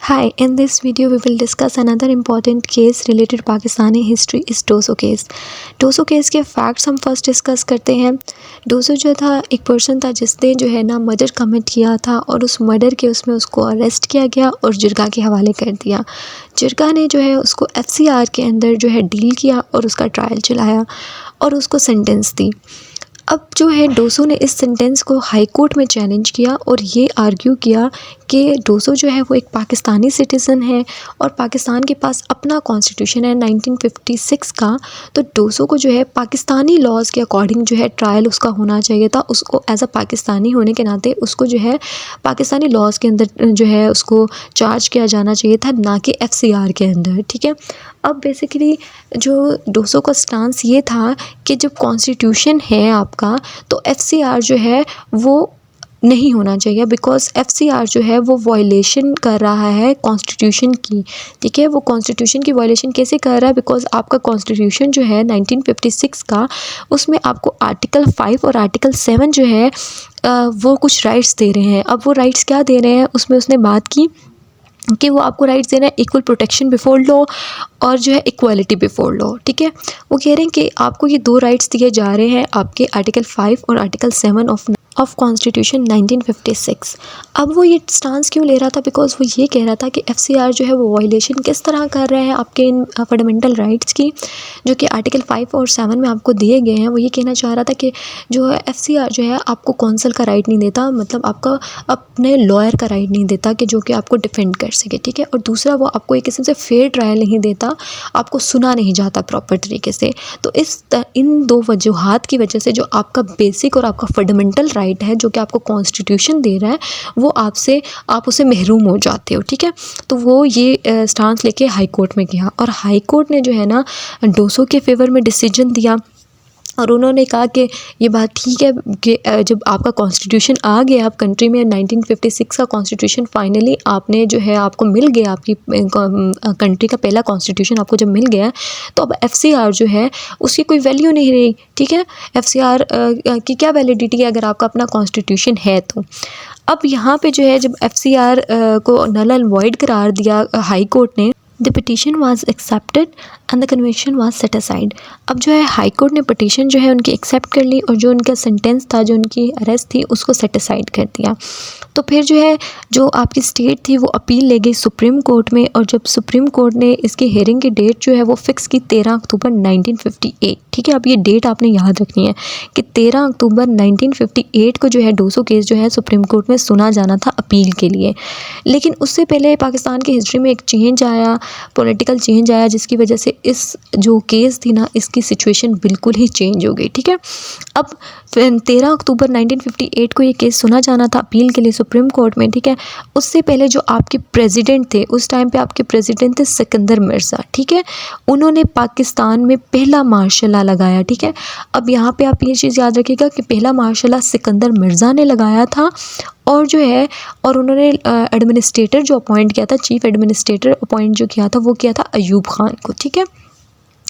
Hi, in this video we will discuss another important case related Pakistani history is डोसो case. डोसो case के facts हम first discuss करते हैं। डोसो जो था एक पर्सन था जिसने जो है ना मर्डर कमिट किया था और उस मर्डर के उसमें उसको अरेस्ट किया गया और जिरगा के हवाले कर दिया। जिरगा ने जो है उसको एफसीआर के अंदर जो है डील किया और उसका ट्रायल चलाया और उसको सेंटेंस दी। अब जो है डोसो ने इस सेंटेंस को हाई कोर्ट में चैलेंज किया और ये आर्ग्यू किया कि डोसो जो है वो एक पाकिस्तानी सिटीज़न है और पाकिस्तान के पास अपना कॉन्स्टिट्यूशन है 1956 का। तो डोसो को जो है पाकिस्तानी लॉज़ के अकॉर्डिंग जो है ट्रायल उसका होना चाहिए था। उसको एज अ पाकिस्तानी होने के नाते उसको जो है पाकिस्तानी लॉज़ के अंदर जो है उसको चार्ज किया जाना चाहिए था, ना कि एफसीआर के अंदर। ठीक है, अब बेसिकली जो डोसो का स्टांस ये था कि जब कॉन्स्टिट्यूशन है आपका तो एफसीआर जो है वो नहीं होना चाहिए, बिकॉज़ एफसीआर जो है वो वायलेशन कर रहा है कॉन्स्टिट्यूशन की। ठीक है, वो कॉन्स्टिट्यूशन की वायलेशन कैसे कर रहा है? बिकॉज़ आपका कॉन्स्टिट्यूशन जो है 1956 का, उसमें आपको आर्टिकल 5 और आर्टिकल 7 जो है वो कुछ राइट्स दे रहे हैं। अब वो राइट्स क्या दे रहे हैं, उसमें उसने बात की कि वो आपको राइट्स दे रहे हैं इक्वल प्रोटेक्शन बिफोर लॉ और जो है इक्वालिटी बिफोर लॉ। ठीक है, वो कह रहे हैं कि आपको ये दो राइट्स दिए जा रहे हैं आपके आर्टिकल 5 और आर्टिकल 7 ऑफ कॉन्स्टिट्यूशन 1956। अब वो ये स्टांस क्यों ले रहा था? बिकॉज वो ये कह रहा था कि एफसीआर जो है वो वायलेशन किस तरह कर रहे हैं आपके इन फंडामेंटल राइट्स की, जो कि आर्टिकल 5 और 7 में आपको दिए गए हैं। वो ये कहना चाह रहा था कि जो है एफसीआर जो है आपको कौंसल का राइट नहीं देता, मतलब आपका अपने लॉयर का राइट नहीं देता कि जो कि आपको डिफेंड कर सके। ठीक है, और दूसरा वो आपको एक किस्म से फेयर ट्रायल नहीं देता, आपको सुना नहीं जाता प्रॉपर तरीके से। तो इन दो वजूहात की वजह से जो आपका बेसिक और आपका फंडामेंटल राइट है जो कि आपको कॉन्स्टिट्यूशन दे रहा है, वो आप उसे महरूम हो जाते हो। ठीक है, तो वो ये स्टांस लेके हाई कोर्ट में गया और हाई कोर्ट ने जो है ना डोसो के फेवर में डिसीजन दिया और उन्होंने कहा कि ये बात ठीक है कि जब आपका कॉन्स्टिट्यूशन आ गया, आप कंट्री में 1956 का कॉन्स्टिट्यूशन फाइनली आपने जो है आपको मिल गया, आपकी कंट्री का पहला कॉन्स्टिट्यूशन आपको जब मिल गया, तो अब एफसीआर जो है उसकी कोई वैल्यू नहीं रही। ठीक है, एफसीआर की क्या वैलिडिटी है अगर आपका अपना कॉन्स्टिट्यूशन है तो। अब यहाँ पे जो है जब एफसीआर को नल एंड वॉइड करार दिया हाई कोर्ट ने, the petition was accepted and the conviction was set aside. अब जो है हाई कोर्ट ने पिटीशन जो है उनकी एक्सेप्ट कर ली और जो उनका सेंटेंस था, जो उनकी अरेस्ट थी, उसको सेट असाइड कर दिया। तो फिर जो है जो आपकी स्टेट थी वो अपील ले गई सुप्रीम कोर्ट में और जब सुप्रीम कोर्ट ने इसकी हेयरिंग की डेट जो है वो फिक्स की 13 अक्टूबर 1958। ठीक है, अब ये डेट आपने याद रखनी है कि 13 अक्टूबर 1958 को जो है डोसो केस जो है सुप्रीम कोर्ट में सुना जाना था अपील के लिए। लेकिन उससे पहले पाकिस्तान की हिस्ट्री में एक चेंज आया, पॉलिटिकल चेंज आया, जिसकी वजह से इस जो केस थी ना इसकी सिचुएशन बिल्कुल ही चेंज हो गई। ठीक है, अब 13 अक्टूबर 1958 को ये केस सुना जाना था अपील के लिए सुप्रीम कोर्ट में। ठीक है, उससे पहले जो आपके प्रेसिडेंट थे उस टाइम पे आपके प्रेसिडेंट थे सिकंदर मिर्ज़ा। ठीक है, उन्होंने पाकिस्तान में पहला मार्शल लॉ लगाया। ठीक है, अब यहाँ पे आप ये चीज़ याद रखिएगा कि पहला मार्शल लॉ सिकंदर मिर्ज़ा ने लगाया था और जो है और उन्होंने एडमिनिस्ट्रेटर जो अपॉइंट किया था, चीफ एडमिनिस्ट्रेटर अपॉइंट जो किया था वो किया था अयूब ख़ान को। ठीक है,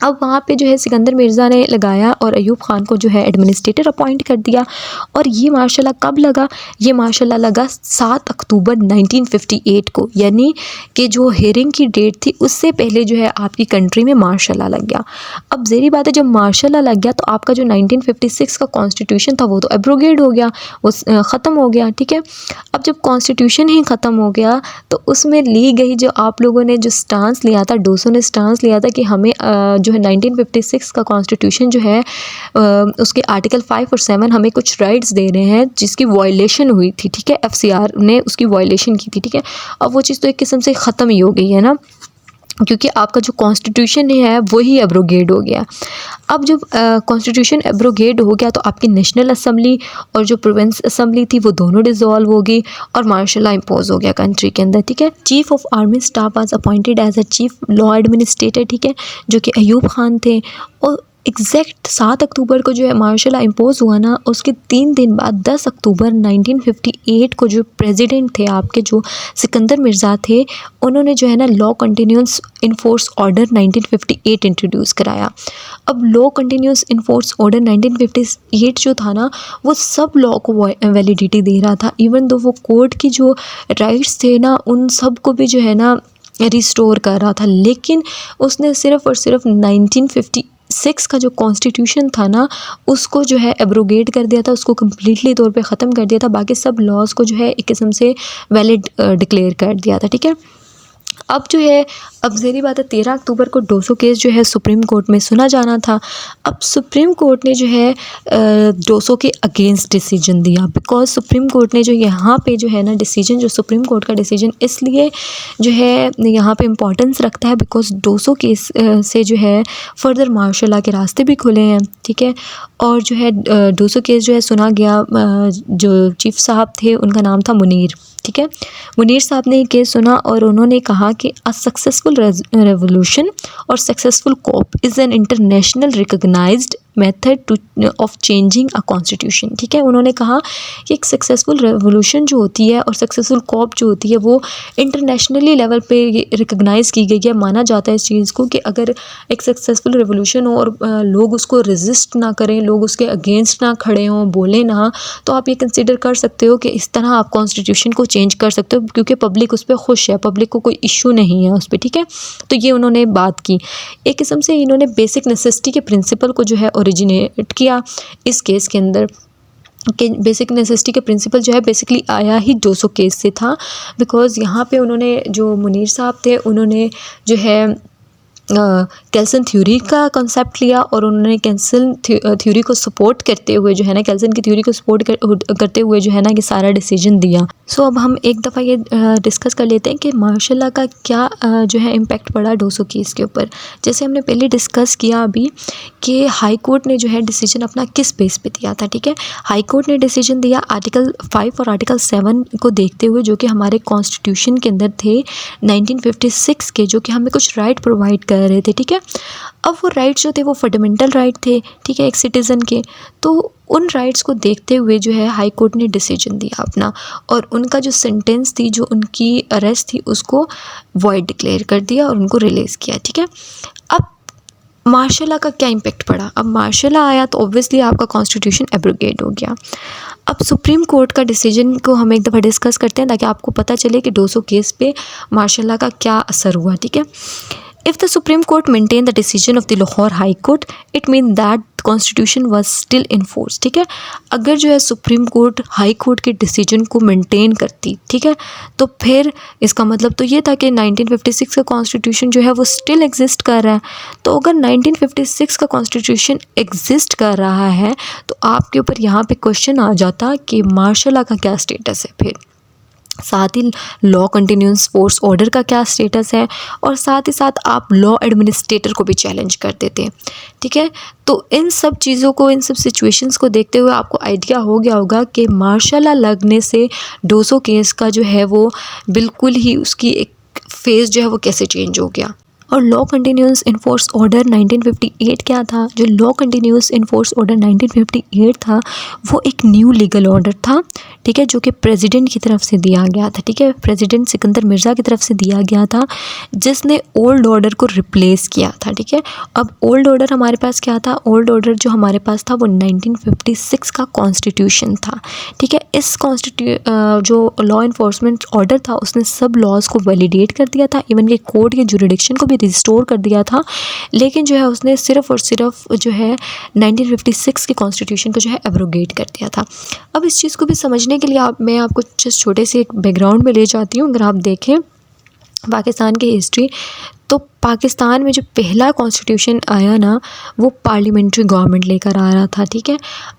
अब वहाँ पे जो है सिकंदर मिर्ज़ा ने लगाया और अयूब ख़ान को जो है एडमिनिस्ट्रेटर अपॉइंट कर दिया। और ये मार्शल लॉ कब लगा? ये मार्शल लॉ लगा 7 अक्टूबर 1958 को, यानी कि जो हेयरिंग की डेट थी उससे पहले जो है आपकी कंट्री में मार्शल लॉ लग गया। अब ज़ेरी बात है, जब मार्शल लॉ लग गया तो आपका जो 1956 का कॉन्स्टिट्यूशन था वो तो एब्रोगेट हो गया, वो ख़त्म हो गया। ठीक है, अब जब कॉन्स्टिट्यूशन ही ख़त्म हो गया तो उसमें ली गई जो आप लोगों ने जो स्टांस लिया था, डोसो ने स्टांस लिया था कि हमें जो है 1956 का कॉन्स्टिट्यूशन जो है उसके आर्टिकल 5 और 7 हमें कुछ राइट्स दे रहे हैं जिसकी वायलेशन हुई थी। ठीक है, एफसीआर ने उसकी वायलेशन की थी। ठीक है, अब वो चीज़ तो एक किस्म से ख़त्म ही हो गई है ना, क्योंकि आपका जो कॉन्स्टिट्यूशन है वही एब्रोगेट हो गया। अब जब कॉन्स्टिट्यूशन एब्रोगेट हो गया तो आपकी नेशनल असम्बली और जो प्रोविंस असम्बली थी वो दोनों डिसॉल्व हो गई और मार्शल लॉ इम्पोज हो गया कंट्री के अंदर। ठीक है, chief of army staff was appointed as a chief law administrator. ठीक है, जो कि अयूब ख़ान थे और एग्जैक्ट 7 अक्टूबर को जो है मार्शल लॉ इम्पोज हुआ ना, उसके 3 दिन बाद 10 अक्टूबर 1958 को जो प्रेसिडेंट थे आपके, जो सिकंदर मिर्ज़ा थे, उन्होंने जो है ना law continuous in force order 1958 introduce कराया। अब law continuous in force order 1958 जो था ना, वो सब लॉ को वैलिडिटी दे रहा था। इवन दो वो कोर्ट की जो राइट्स थे ना, उन सब को भी जो है ना रिस्टोर कर रहा था। लेकिन उसने सिर्फ़ और सिर्फ 1956 का जो कॉन्स्टिट्यूशन था ना, उसको जो है एब्रोगेट कर दिया था, उसको कम्प्लीटली तौर पे ख़त्म कर दिया था। बाकी सब लॉज़ को जो है एक किस्म से वैलिड डिक्लेयर कर दिया था। ठीक है, अब जो है, अब ज़हरी बात है, 13 अक्टूबर को डोसो केस जो है सुप्रीम कोर्ट में सुना जाना था। अब सुप्रीम कोर्ट ने जो है डोसो के अगेंस्ट डिसीजन दिया, बिकॉज सुप्रीम कोर्ट ने जो यहाँ पे जो है ना डिसीजन, जो सुप्रीम कोर्ट का डिसीजन इसलिए जो है यहाँ पे इम्पोर्टेंस रखता है, बिकॉज डोसो केस से जो है फर्दर मार्शल लॉ के रास्ते भी खुले हैं। ठीक है, और जो है डोसो केस जो है सुना गया, जो चीफ साहब थे उनका नाम था मुनीर। ठीक है, मुनीर साहब ने ये केस सुना और उन्होंने कहा कि अ सक्सेसफुल रेवोल्यूशन और successful coup is an international recognized method to of changing a constitution. ठीक है, उन्होंने कहा कि एक सक्सेसफुल रेवोल्यूशन जो होती है और सक्सेसफुल कॉप जो होती है, वो इंटरनेशनली लेवल पे रिकग्नाइज़ की गई है। माना जाता है इस चीज़ को कि अगर एक सक्सेसफुल रेवोल्यूशन हो और लोग उसको रेजिस्ट ना करें, लोग उसके अगेंस्ट ना खड़े हों, बोले ना, तो आप ये कंसिडर कर सकते हो कि इस तरह आप कॉन्स्टिट्यूशन को चेंज कर सकते हो, क्योंकि पब्लिक उस पर खुश है, पब्लिक को कोई इशू नहीं है उस पर। ठीक है, तो ये उन्होंने बात की। एक किस्म से इन्होंने बेसिक नेसेसिटी के प्रिंसिपल को जो है ओरिजिनेट किया इस केस के अंदर, कि बेसिक नेसेसिटी के प्रिंसिपल जो है बेसिकली आया ही डोसो केस से था। बिकॉज़ यहाँ पे उन्होंने, जो मुनीर साहब थे, उन्होंने जो है केल्सन थ्योरी का कॉन्सेप्ट लिया और उन्होंने केल्सन थ्योरी को सपोर्ट करते हुए जो है ना, केल्सन की थ्योरी को सपोर्ट करते हुए जो है ना, ये सारा डिसीजन दिया। सो अब हम एक दफ़ा ये डिस्कस कर लेते हैं कि मार्शल लॉ का क्या जो है इम्पैक्ट पड़ा डोसो केस के ऊपर। जैसे हमने पहले डिस्कस किया अभी कि हाई कोर्ट ने जो है डिसीजन अपना किस बेस पे दिया था। ठीक है, हाई कोर्ट ने डिसीजन दिया आर्टिकल 5 और आर्टिकल 7 को देखते हुए, जो कि हमारे कॉन्स्टिट्यूशन के अंदर थे 1956 के, जो कि हमें कुछ राइट प्रोवाइड कर रहे थे। ठीक है, अब वो राइट्स जो थे वो फंडामेंटल राइट थे। ठीक है, एक सिटीज़न के, तो उन राइट्स को देखते हुए जो है हाई कोर्ट ने डिसीजन दिया अपना, और उनका जो सेंटेंस थी, जो उनकी अरेस्ट थी, उसको वॉइड डिक्लेयर कर दिया और उनको रिलीज़ किया। ठीक है, अब मार्शल लॉ का क्या इम्पेक्ट पड़ा। अब मार्शल लॉ आया तो ऑब्वियसली आपका कॉन्स्टिट्यूशन एब्रोगेट हो गया। अब सुप्रीम कोर्ट का डिसीजन को हम एक दफ़ा डिस्कस करते हैं, ताकि आपको पता चले कि डोसो केस पे मार्शल लॉ का क्या असर हुआ। ठीक है, If the Supreme Court maintained the decision of the Lahore High Court, it means that the Constitution was still in force. ठीक है, अगर जो है सुप्रीम कोर्ट हाई कोर्ट के डिसीजन को मेंटेन करती, ठीक है, तो फिर इसका मतलब तो ये था कि 1956 का कॉन्स्टिट्यूशन जो है वो स्टिल एग्जिस्ट कर रहा है। तो अगर 1956 का कॉन्स्टिट्यूशन एग्जिस्ट कर रहा है, तो आपके ऊपर यहाँ पे क्वेश्चन आ जाता कि मार्शल लॉ का क्या स्टेटस है, फिर साथ ही लॉ कंटिन्यूस फोर्स ऑर्डर का क्या स्टेटस है, और साथ ही साथ आप लॉ एडमिनिस्ट्रेटर को भी चैलेंज कर देते हैं। ठीक है, तो इन सब चीज़ों को, इन सब सिचुएशंस को देखते हुए आपको आइडिया हो गया होगा कि मार्शल लॉ लगने से डोसो केस का जो है वो बिल्कुल ही उसकी एक फेज़ जो है वो कैसे चेंज हो गया। और law continuous in force order 1958 क्या था। जो law continuous in force order 1958 था, वो एक न्यू लीगल ऑर्डर था। ठीक है, जो कि प्रेसिडेंट की तरफ से दिया गया था। ठीक है, प्रेसिडेंट सिकंदर मिर्ज़ा की तरफ से दिया गया था, जिसने ओल्ड ऑर्डर को रिप्लेस किया था। ठीक है, अब ओल्ड ऑर्डर हमारे पास क्या था। ओल्ड ऑर्डर जो हमारे पास था वो 1956 का कॉन्स्टिट्यूशन था। ठीक है, इस जो लॉ इन्फोर्समेंट ऑर्डर था, उसने सब लॉज को वैलिडेट कर दिया था, इवन के कोर्ट के जुरिडिक्शन को भी रिस्टोर कर दिया था। लेकिन जो है उसने सिर्फ़ और सिर्फ जो है 1956 के कॉन्स्टिट्यूशन को जो है एब्रोगेट कर दिया था। अब इस चीज़ को भी समझने के लिए मैं आपको जस्ट छोटे से एक बैकग्राउंड में ले जाती हूँ। अगर आप देखें पाकिस्तान की हिस्ट्री, तो पाकिस्तान में जो पहला कॉन्स्टिट्यूशन आया ना, वो पार्लियामेंट्री गवर्नमेंट लेकर आ रहा था। ठीक है,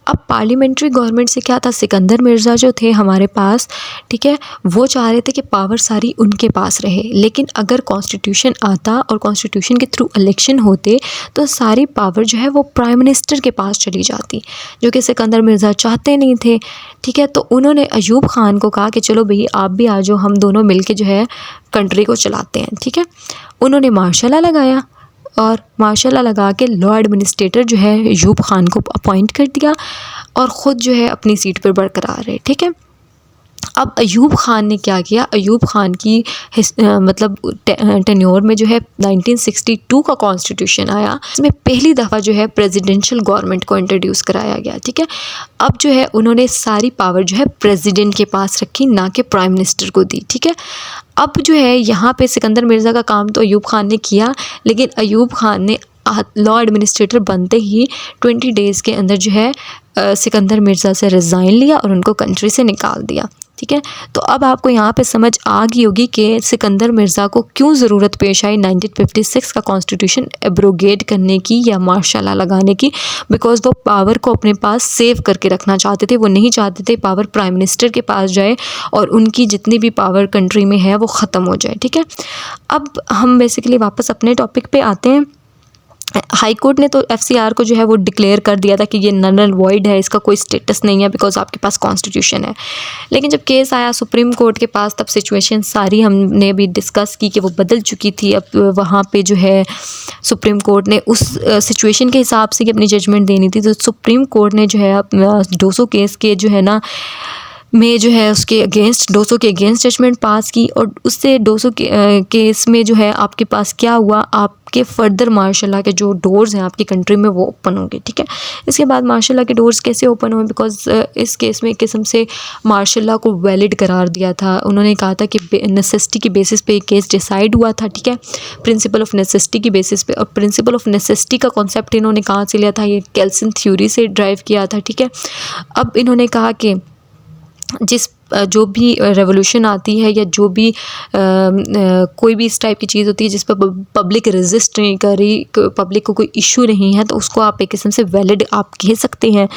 अब पार्लियामेंट्री गवर्नमेंट से क्या था, सिकंदर मिर्ज़ा जो थे हमारे पास, ठीक है, वो चाह रहे थे कि पावर सारी उनके पास रहे। लेकिन अगर कॉन्स्टिट्यूशन आता और कॉन्स्टिट्यूशन के थ्रू इलेक्शन होते, तो सारी पावर जो है वो प्राइम मिनिस्टर के पास चली जाती, जो कि सिकंदर मिर्ज़ा चाहते नहीं थे। ठीक है, तो उन्होंने अयूब ख़ान को कहा कि चलो भई आप भी आ जाओ, हम दोनों मिल के जो है कंट्री को चलाते हैं। ठीक है, उन्होंने मार्शल लॉ लगाया और मार्शल लॉ लगा के लॉ एडमिनिस्ट्रेटर जो है अयूब ख़ान को अपॉइंट कर दिया और ख़ुद जो है अपनी सीट पर बरकरार है। ठीक है, अब अयूब ख़ान ने क्या किया, अयूब ख़ान की मतलब टेन्योर में जो है 1962 का कॉन्स्टिट्यूशन आया, इसमें पहली दफ़ा जो है प्रेसिडेंशियल गवर्नमेंट को इंट्रोड्यूस कराया गया। ठीक है, अब जो है उन्होंने सारी पावर जो है प्रेसिडेंट के पास रखी, ना कि प्राइम मिनिस्टर को दी। ठीक है, अब जो है यहाँ पे सिकंदर मिर्ज़ा का काम तो अयूब ख़ान ने किया, लेकिन अयूब ख़ान ने लॉ एडमिनिस्ट्रेटर बनते ही 20 डेज़ के अंदर जो है सिकंदर मिर्ज़ा से रिज़ाइन लिया और उनको कंट्री से निकाल दिया। ठीक है, तो अब आपको यहाँ पे समझ आ गई होगी कि सिकंदर मिर्ज़ा को क्यों ज़रूरत पेश आई 1956 का कॉन्स्टिट्यूशन एब्रोगेट करने की या मार्शल लॉ लगाने की, बिकॉज़ वो पावर को अपने पास सेव करके रखना चाहते थे। वो नहीं चाहते थे पावर प्राइम मिनिस्टर के पास जाए और उनकी जितनी भी पावर कंट्री में है वो ख़त्म हो जाए। ठीक है, अब हम बेसिकली वापस अपने टॉपिक पे आते हैं। हाई कोर्ट ने तो एफसीआर को जो है वो डिक्लेयर कर दिया था कि ये नल एंड वॉइड है, इसका कोई स्टेटस नहीं है बिकॉज आपके पास कॉन्स्टिट्यूशन है। लेकिन जब केस आया सुप्रीम कोर्ट के पास, तब सिचुएशन सारी हमने भी डिस्कस की कि वो बदल चुकी थी। अब वहाँ पे जो है सुप्रीम कोर्ट ने उस सिचुएशन के हिसाब से अपनी जजमेंट देनी थी, तो सुप्रीम कोर्ट ने जो है डोसो केस के जो है ना में जो है उसके अगेंस्ट, डोसो के अगेंस्ट जजमेंट पास की, और उससे डोसो के केस में जो है आपके पास क्या हुआ, आपके फर्दर मार्शल लॉ के जो डोर्स हैं आपकी कंट्री में वो ओपन होंगे। ठीक है, इसके बाद मार्शल लॉ के डोर्स कैसे ओपन हुए, बिकॉज इस केस में एक किस्म से मार्शल लॉ को वैलिड करार दिया था। उन्होंने कहा था कि नेसेसिटी की बेसिस पे केस डिसाइड हुआ था। ठीक है, प्रिंसिपल ऑफ नेसेसिटी की बेसिस पे, और प्रिंसिपल ऑफ नेसेसिटी का कॉन्सेप्ट इन्होंने कहाँ से लिया था, ये केल्सन थ्योरी से ड्राइव किया था। ठीक है, अब इन्होंने कहा कि जो भी रेवोल्यूशन आती है या जो भी कोई भी इस टाइप की चीज़ होती है जिस पर पब्लिक रेजिस्ट नहीं कर रही, पब्लिक को कोई इशू नहीं है, तो उसको आप एक किस्म से वैलिड आप कह सकते हैं।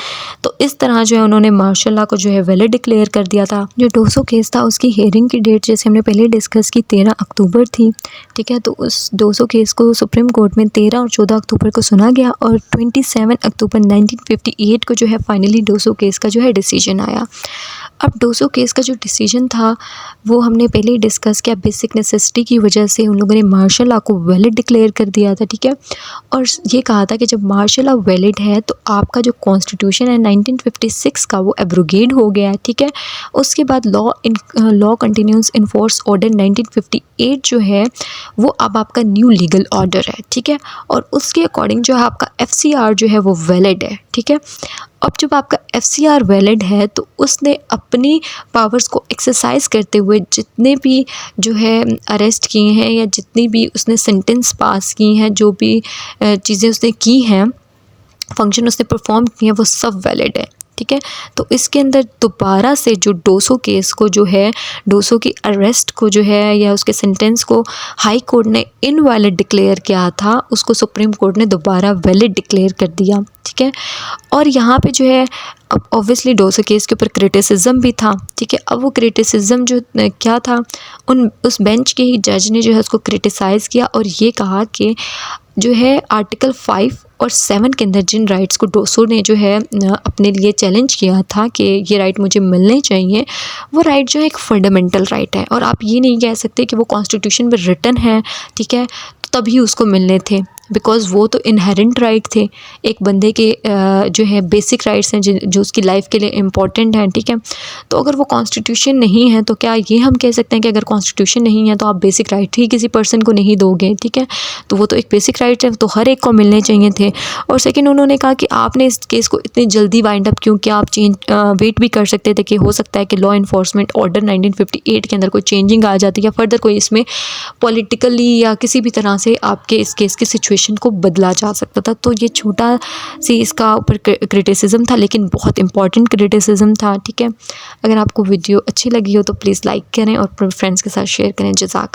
तो इस तरह जो है उन्होंने मार्शल लॉ को जो है वैलिड डिक्लेयर कर दिया था। जो डोसो केस था उसकी हियरिंग की डेट जैसे हमने पहले डिस्कस की 13 अक्टूबर थी। ठीक है, तो उस डोसो केस को सुप्रीम कोर्ट में 13 और 14 अक्टूबर को सुना गया और 27 अक्टूबर 1958 को जो है फाइनली डोसो केस का जो है डिसीजन आया। अब डोसो केस का जो डिसीजन था वो हमने पहले ही डिस्कस किया, बेसिक नेसेसिटी की वजह से उन लोगों ने मार्शल लॉ को वैलिड डिक्लेयर कर दिया था। ठीक है, और ये कहा था कि जब मार्शल लॉ वैलिड है तो आपका जो कॉन्स्टिट्यूशन है 1956 का वो एब्रोगेट हो गया है। ठीक है, उसके बाद law continuous in force order 1958 जो है वो अब आपका न्यू लीगल ऑर्डर है। ठीक है, और उसके अकॉर्डिंग जो है आपका एफसीआर जो है वो वैलिड है। ठीक है, अब जब आपका एफसीआर वैलिड है तो उसने अपनी पावर्स को एक्सरसाइज करते हुए जितने भी जो है अरेस्ट किए हैं या जितनी भी उसने सेंटेंस पास की हैं, जो भी चीज़ें उसने की हैं, फंक्शन उसने परफॉर्म किए हैं, वो सब वैलिड है। ठीक है, तो इसके अंदर दोबारा से जो डोसो केस को जो है, डोसो की अरेस्ट को जो है या उसके सेंटेंस को हाई कोर्ट ने इनवैलिड डिक्लेयर किया था, उसको सुप्रीम कोर्ट ने दोबारा वैलिड डिक्लेयर कर दिया। ठीक है, और यहाँ पे जो है अब ऑब्वियसली डोसो केस के ऊपर क्रिटिसिज्म भी था। ठीक है, अब वो क्रिटिसिज्म जो क्या था, उस बेंच के ही जज ने जो है उसको क्रिटिसाइज़ किया और ये कहा कि जो है आर्टिकल 5 और 7 के अंदर जिन राइट्स को डोसो ने जो है अपने लिए चैलेंज किया था कि ये राइट मुझे मिलने चाहिए, वो राइट जो है एक फंडामेंटल राइट है और आप ये नहीं कह सकते कि वो कॉन्स्टिट्यूशन में रिटन है। ठीक है, तभी उसको मिलने थे, बिकॉज़ वो तो इनहेरेंट राइट थे, एक बंदे के जो है बेसिक राइट्स हैं जो उसकी लाइफ के लिए इम्पॉर्टेंट हैं। ठीक है, तो अगर वो कॉन्स्टिट्यूशन नहीं है तो क्या ये हम कह सकते हैं कि अगर कॉन्स्टिट्यूशन नहीं है तो आप बेसिक राइट ही किसी पर्सन को नहीं दोगे। ठीक है, तो वो तो एक बेसिक राइट है, तो हर एक को मिलने चाहिए थे। और सेकेंड उन्होंने कहा कि आपने इस केस को इतनी जल्दी वाइंड अप क्यों किया, आप वेट भी कर सकते थे कि हो सकता है कि लॉ इन्फोर्समेंट ऑर्डर 1958 के अंदर कोई चेंजिंग आ जाती या फर्दर कोई इसमें पॉलिटिकली या किसी भी तरह से आपके इस केस की सिचुएशन को बदला जा सकता था। तो ये छोटा सी इसका ऊपर क्रिटिसिज्म था, लेकिन बहुत इंपॉर्टेंट क्रिटिसिज्म था। ठीक है, अगर आपको वीडियो अच्छी लगी हो तो प्लीज़ लाइक करें और फ्रेंड्स के साथ शेयर करें। जज़ाकल्लाह।